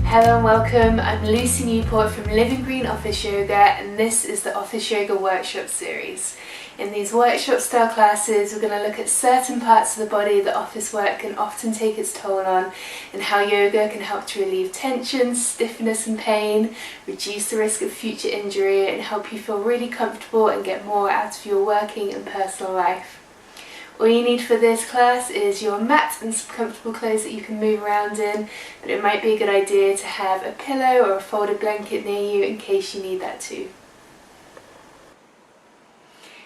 Hello and welcome, I'm Lucy Newport from Living Green Office Yoga, and this is the Office Yoga Workshop series. In these workshop style classes we're going to look at certain parts of the body that office work can often take its toll on, and how yoga can help to relieve tension, stiffness and pain, reduce the risk of future injury and help you feel really comfortable and get more out of your working and personal life. All you need for this class is your mat and some comfortable clothes that you can move around in, and it might be a good idea to have a pillow or a folded blanket near you in case you need that too.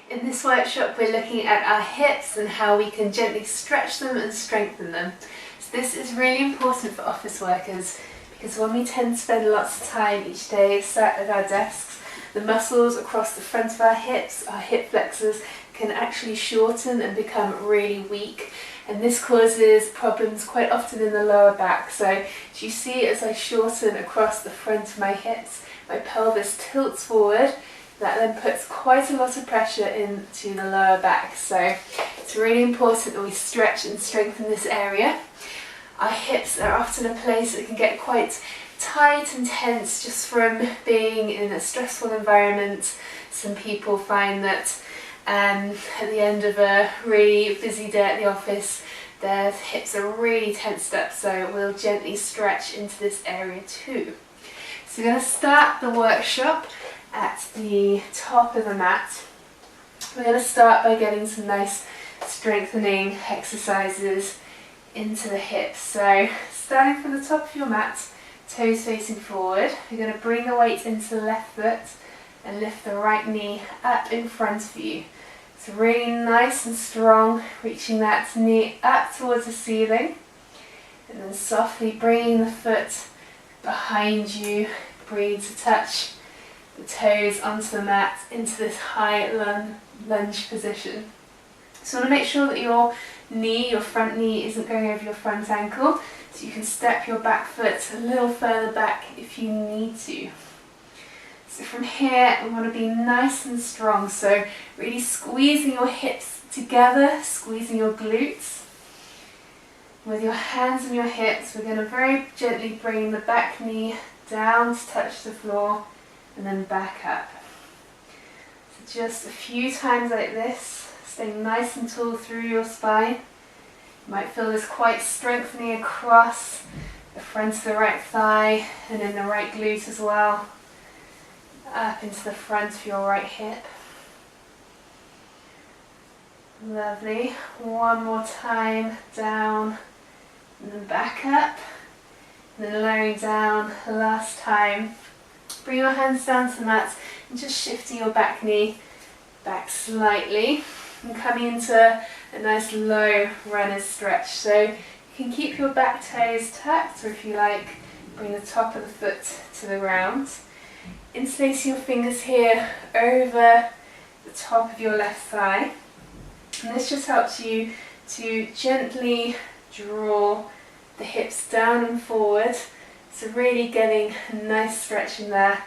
In this workshop we're looking at our hips and how we can gently stretch them and strengthen them. So this is really important for office workers because when we tend to spend lots of time each day sat at our desks, the muscles across the front of our hips, our hip flexors, can actually shorten and become really weak, and this causes problems quite often in the lower back. So as you see, as I shorten across the front of my hips, my pelvis tilts forward. That then puts quite a lot of pressure into the lower back, so it's really important that we stretch and strengthen this area. Our hips are often a place that can get quite tight and tense just from being in a stressful environment. Some people find that at the end of a really busy day at the office, their hips are really tensed up, so we'll gently stretch into this area too. So we're going to start the workshop at the top of the mat. We're going to start by getting some nice strengthening exercises into the hips. So starting from the top of your mat, toes facing forward, we're going to bring the weight into the left foot and lift the right knee up in front of you. So really nice and strong, reaching that knee up towards the ceiling, and then softly bringing the foot behind you, bringing to touch the toes onto the mat into this high lunge position. So you want to make sure that your knee, your front knee, isn't going over your front ankle, so you can step your back foot a little further back if you need to. So from here we want to be nice and strong, so really squeezing your hips together, squeezing your glutes. With your hands on your hips, we're going to very gently bring the back knee down to touch the floor and then back up. So just a few times like this, staying nice and tall through your spine. You might feel this quite strengthening across the front of the right thigh and in the right glute as well, up into the front of your right hip. Lovely. One more time, down and then back up, and then lowering down the last time. Bring your hands down to the mat and just shifting your back knee back slightly and coming into a nice low runner's stretch. So you can keep your back toes tucked, or if you like, bring the top of the foot to the ground. Interlacing your fingers here over the top of your left thigh, and this just helps you to gently draw the hips down and forward, so really getting a nice stretch in there,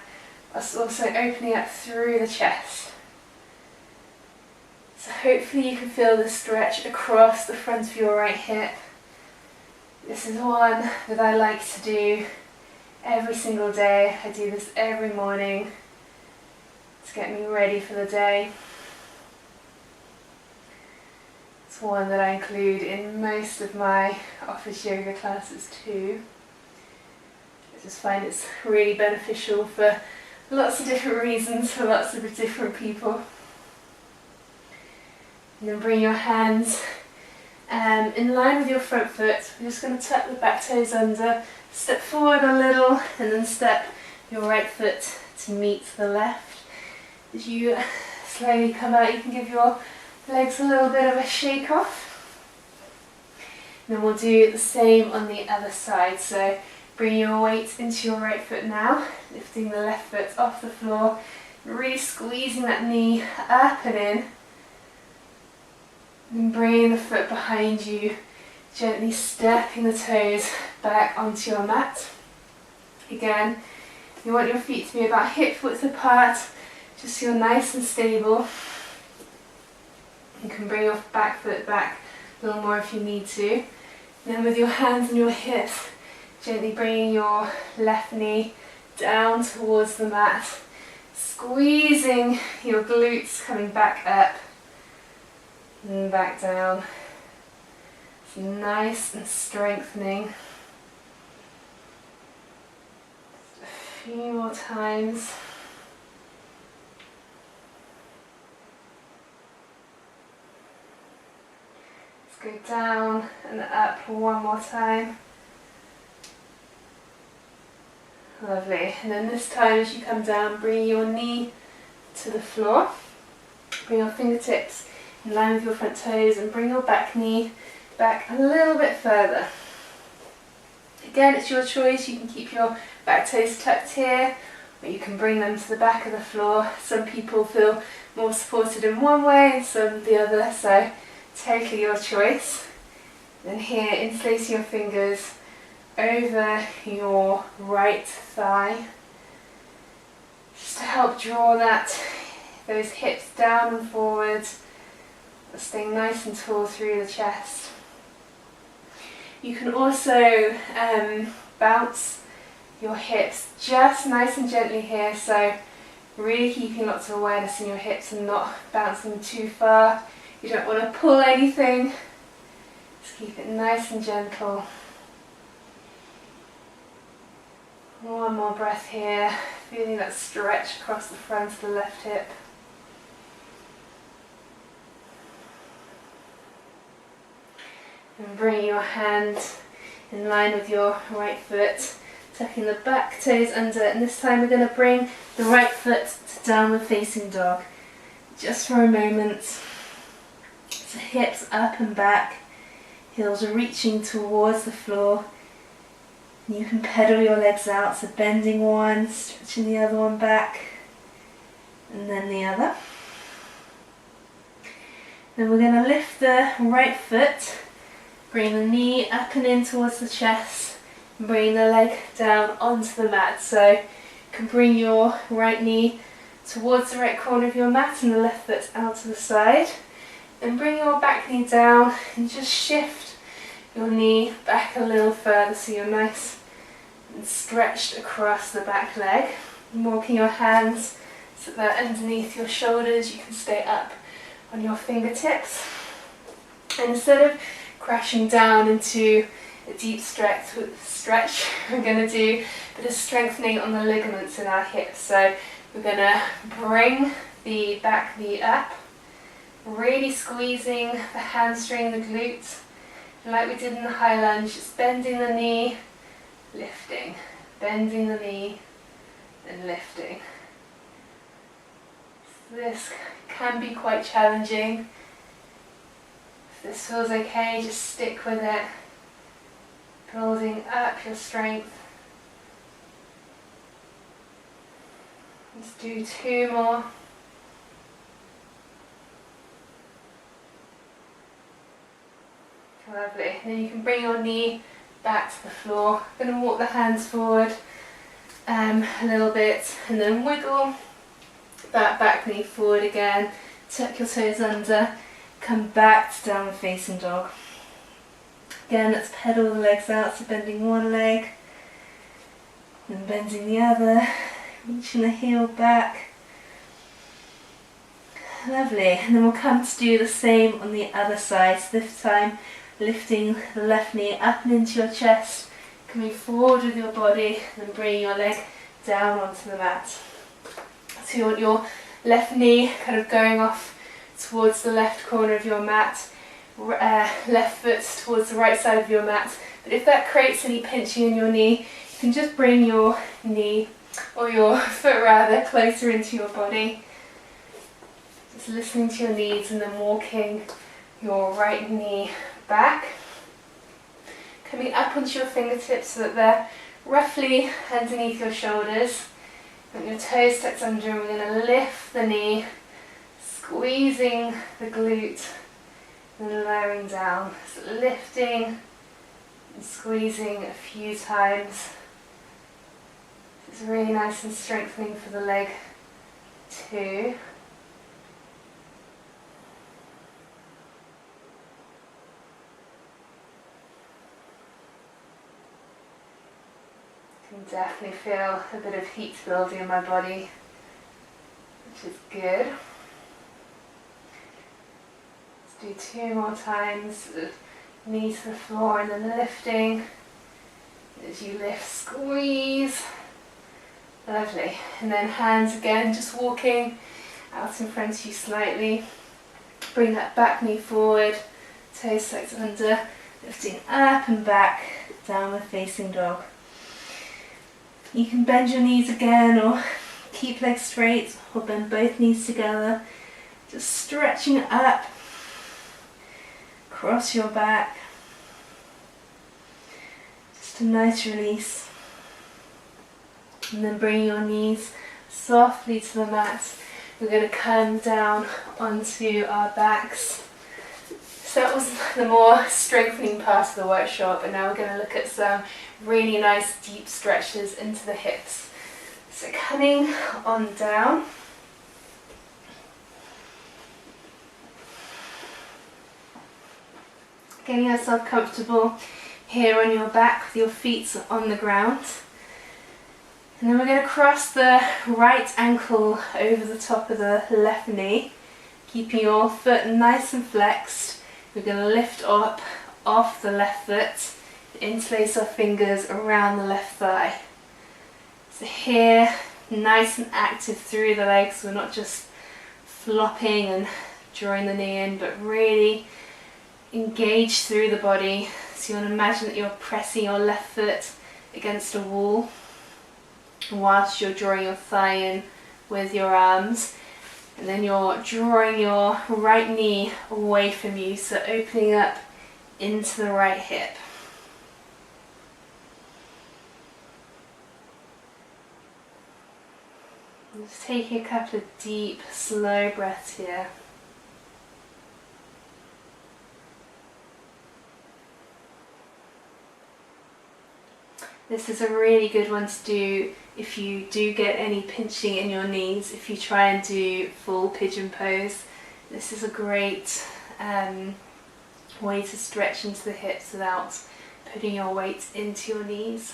whilst also opening up through the chest. So hopefully you can feel the stretch across the front of your right hip. This is one that I like to do every single day. I do this every morning to get me ready for the day. It's one that I include in most of my office yoga classes too. I just find it's really beneficial for lots of different reasons for lots of different people. And then bring your hands in line with your front foot. We're just going to tuck the back toes under, step forward a little, and then step your right foot to meet the left. As you slowly come out, you can give your legs a little bit of a shake off. And then we'll do the same on the other side. So bring your weight into your right foot now, lifting the left foot off the floor, and really squeezing that knee up and in. And bringing the foot behind you, gently stepping the toes back onto your mat. Again, you want your feet to be about hip width apart, just so you're nice and stable. You can bring your back foot back a little more if you need to. Then with your hands on your hips, Gently bringing your left knee down towards the mat, squeezing your glutes, coming back up and back down. It's nice and strengthening. Just a few more times. Let's go down and up one more time. Lovely. And then this time as you come down, bring your knee to the floor. Bring your fingertips in line with your front toes and bring your back knee back a little bit further. Again, it's your choice. You can keep your back toes tucked here, or you can bring them to the back of the floor. Some people feel more supported in one way and some the other, so totally your choice. Then here, interlacing your fingers over your right thigh, just to help draw those hips down and forward, staying nice and tall through the chest. You can also bounce your hips just nice and gently here, so really keeping lots of awareness in your hips and not bouncing too far. You don't want to pull anything, just keep it nice and gentle. One more breath here, feeling that stretch across the front of the left hip. And bring your hand in line with your right foot, tucking the back toes under, and this time we're going to bring the right foot to downward facing dog. Just for a moment. So hips up and back, heels reaching towards the floor. You can pedal your legs out, so bending one, stretching the other one back, and then the other. Then we're going to lift the right foot, bring the knee up and in towards the chest, and bring the leg down onto the mat. So you can bring your right knee towards the right corner of your mat and the left foot out to the side. Then bring your back knee down and just shift your knee back a little further so you're nice and stretched across the back leg. And walking your hands so that underneath your shoulders you can stay up on your fingertips. And instead of crashing down into a deep stretch, we're going to do a bit of strengthening on the ligaments in our hips. So we're going to bring the back knee up, really squeezing the hamstring, the glute. And like we did in the high lunge, just bending the knee, lifting, bending the knee, and lifting. So this can be quite challenging. If this feels okay, just stick with it, building up your strength. Let's do 2 more. Lovely. Then you can bring your knee back to the floor. I'm going to walk the hands forward a little bit and then wiggle that back knee forward again. Tuck your toes under. Come back to downward facing dog. Again, let's pedal the legs out, so bending one leg and bending the other. Reaching the heel back. Lovely. And then we'll come to do the same on the other side. So this time, lifting the left knee up and into your chest, coming forward with your body, and then bringing your leg down onto the mat. So you want your left knee kind of going off towards the left corner of your mat, left foot towards the right side of your mat. But if that creates any pinching in your knee, you can just bring your knee, or your foot rather, closer into your body. Just listening to your needs and then walking your right knee back, coming up onto your fingertips so that they're roughly underneath your shoulders. Got your toes tucked under, and we're going to lift the knee, squeezing the glute and lowering down. So lifting and squeezing a few times. It's really nice and strengthening for the leg too. can definitely feel a bit of heat building in my body, which is good. Let's do 2 more times. Knee to the floor and then lifting. As you lift, squeeze. Lovely. And then hands again, just walking out in front of you slightly. Bring that back knee forward, toes tucked under, lifting up and back, downward facing dog. You can bend your knees again or keep legs straight or bend both knees together. Just stretching up, cross your back. Just a nice release. And then bring your knees softly to the mat. We're going to come down onto our backs. So that was the more strengthening part of the workshop, and now we're going to look at some really nice deep stretches into the hips. So coming on down. Getting yourself comfortable here on your back with your feet on the ground. And then we're going to cross the right ankle over the top of the left knee, keeping your foot nice and flexed. We're going to lift up off the left foot, interlace our fingers around the left thigh. So here, nice and active through the legs. We're not just flopping and drawing the knee in, but really engage through the body. So you want to imagine that you're pressing your left foot against a wall whilst you're drawing your thigh in with your arms, and then you're drawing your right knee away from you, so opening up into the right hip. Just taking a couple of deep, slow breaths here. This is a really good one to do if you do get any pinching in your knees. If you try and do full pigeon pose, this is a great way to stretch into the hips without putting your weight into your knees.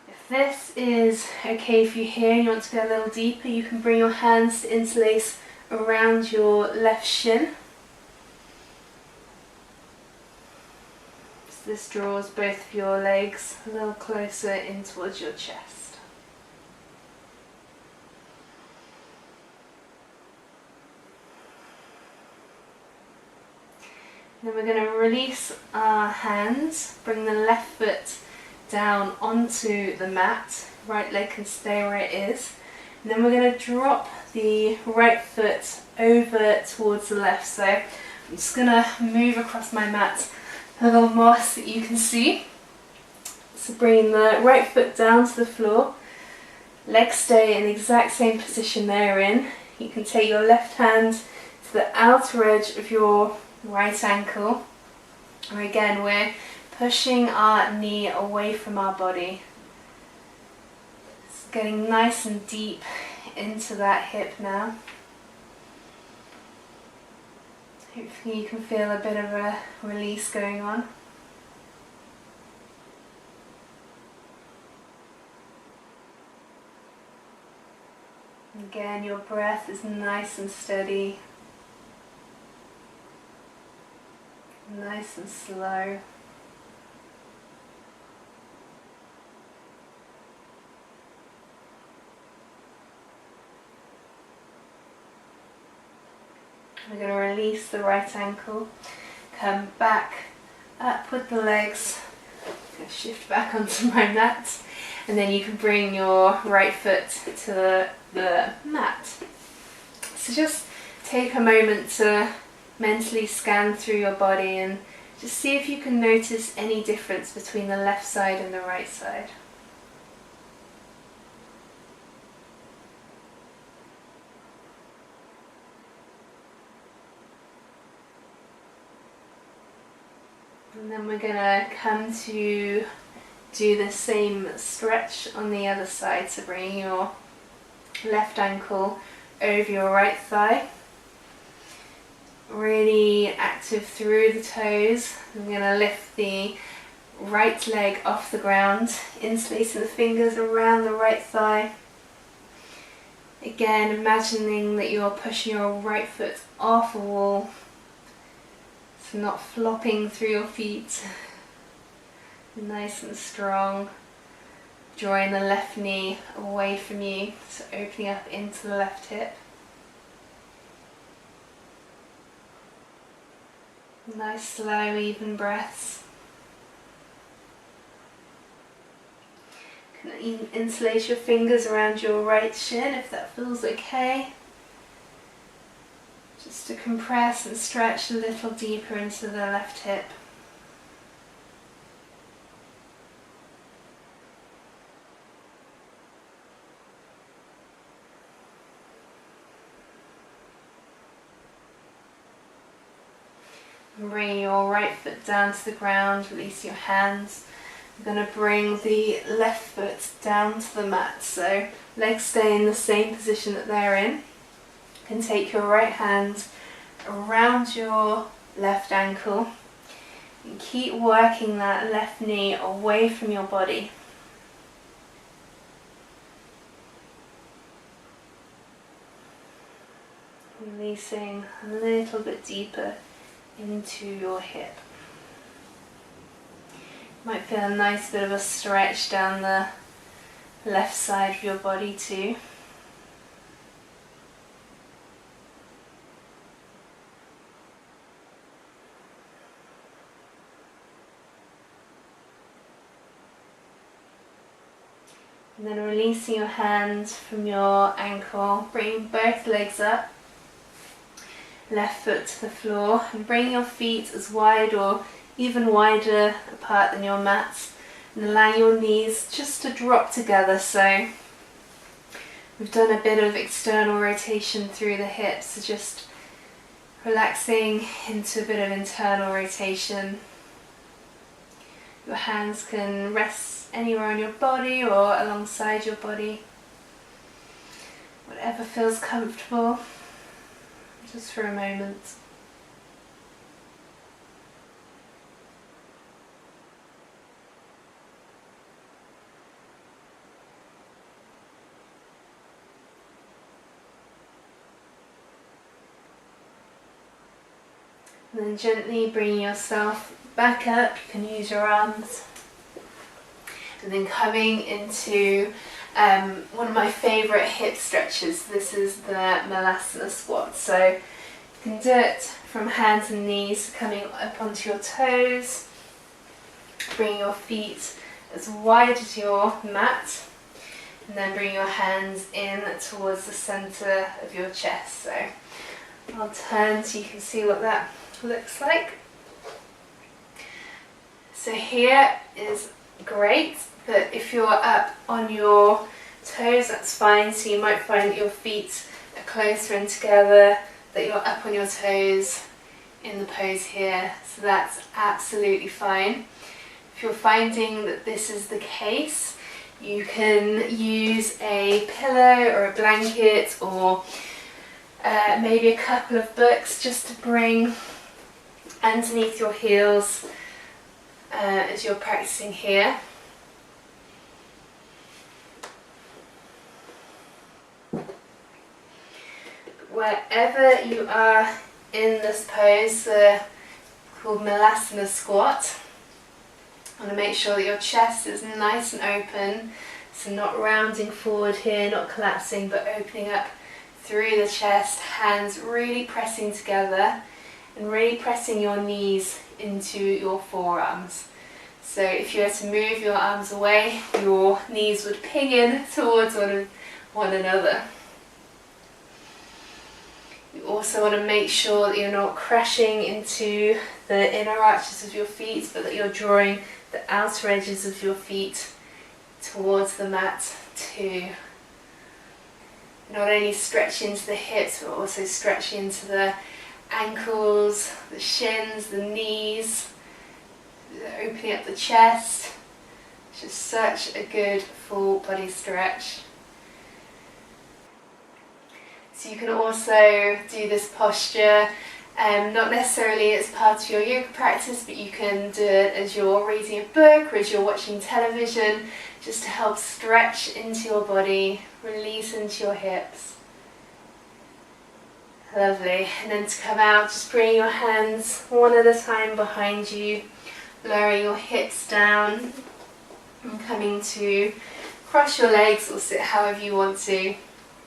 If this is okay for you here and you want to go a little deeper, you can bring your hands to interlace around your left shin. This draws both of your legs a little closer in towards your chest. Then we're going to release our hands, bring the left foot down onto the mat, right leg can stay where it is. And then we're going to drop the right foot over towards the left. So I'm just going to move across my mat a little more so that you can see. So bringing the right foot down to the floor, legs stay in the exact same position they're in. You can take your left hand to the outer edge of your right ankle, and again we're pushing our knee away from our body. It's getting nice and deep into that hip now. Hopefully you can feel a bit of a release going on. Again, your breath is nice and steady, nice and slow. We're going to release the right ankle, come back up with the legs, shift back onto my mat, and then you can bring your right foot to the mat. So just take a moment to mentally scan through your body and just see if you can notice any difference between the left side and the right side. And then we're going to come to do the same stretch on the other side. So bringing your left ankle over your right thigh. Really active through the toes. I'm going to lift the right leg off the ground, interlacing the fingers around the right thigh. Again, imagining that you're pushing your right foot off a wall, so not flopping through your feet. Nice and strong. Drawing the left knee away from you, so opening up into the left hip. Nice, slow, even breaths. You can even interlace your fingers around your right shin if that feels okay. Just to compress and stretch a little deeper into the left hip. And bring your right foot down to the ground, release your hands. We're going to bring the left foot down to the mat, so legs stay in the same position that they're in. You can take your right hand around your left ankle and keep working that left knee away from your body. Releasing a little bit deeper into your hip. Might feel a nice bit of a stretch down the left side of your body too. And then releasing your hands from your ankle, bringing both legs up. Left foot to the floor, and bring your feet as wide or even wider apart than your mat, and allow your knees just to drop together. So we've done a bit of external rotation through the hips, so just relaxing into a bit of internal rotation. Your hands can rest anywhere on your body or alongside your body, whatever feels comfortable. Just for a moment. And then gently bringing yourself back up. You can use your arms. And then coming into one of my favourite hip stretches. This is the Malasana squat. So you can do it from hands and knees, coming up onto your toes. Bring your feet as wide as your mat. And then bring your hands in towards the centre of your chest. So I'll turn so you can see what that looks like. So here is great, but if you're up on your toes, that's fine. So you might find that your feet are closer and together, that you're up on your toes in the pose here. So that's absolutely fine. If you're finding that this is the case, you can use a pillow or a blanket or maybe a couple of books just to bring underneath your heels as you're practicing here. Wherever you are in this pose, called Malasana squat, I want to make sure that your chest is nice and open, so not rounding forward here, not collapsing, but opening up through the chest, hands really pressing together and really pressing your knees into your forearms. So if you were to move your arms away, your knees would ping in towards one another. You also want to make sure that you're not crashing into the inner arches of your feet, but that you're drawing the outer edges of your feet towards the mat too. Not only stretching into the hips, but also stretching into the ankles, the shins, the knees, opening up the chest. It's just such a good full body stretch. So you can also do this posture Not necessarily as part of your yoga practice, but you can do it as you're reading a book or as you're watching television, just to help stretch into your body, release into your hips. Lovely. And then to come out, just bring your hands one at a time behind you, lowering your hips down and coming to cross your legs or sit however you want to.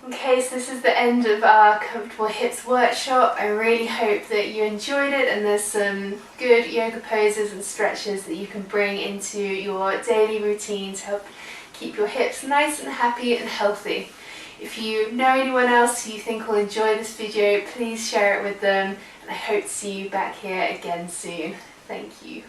Okay, so this is the end of our Comfortable Hips workshop. I really hope that you enjoyed it, and there's some good yoga poses and stretches that you can bring into your daily routine to help keep your hips nice and happy and healthy. If you know anyone else who you think will enjoy this video, please share it with them, and I hope to see you back here again soon. Thank you.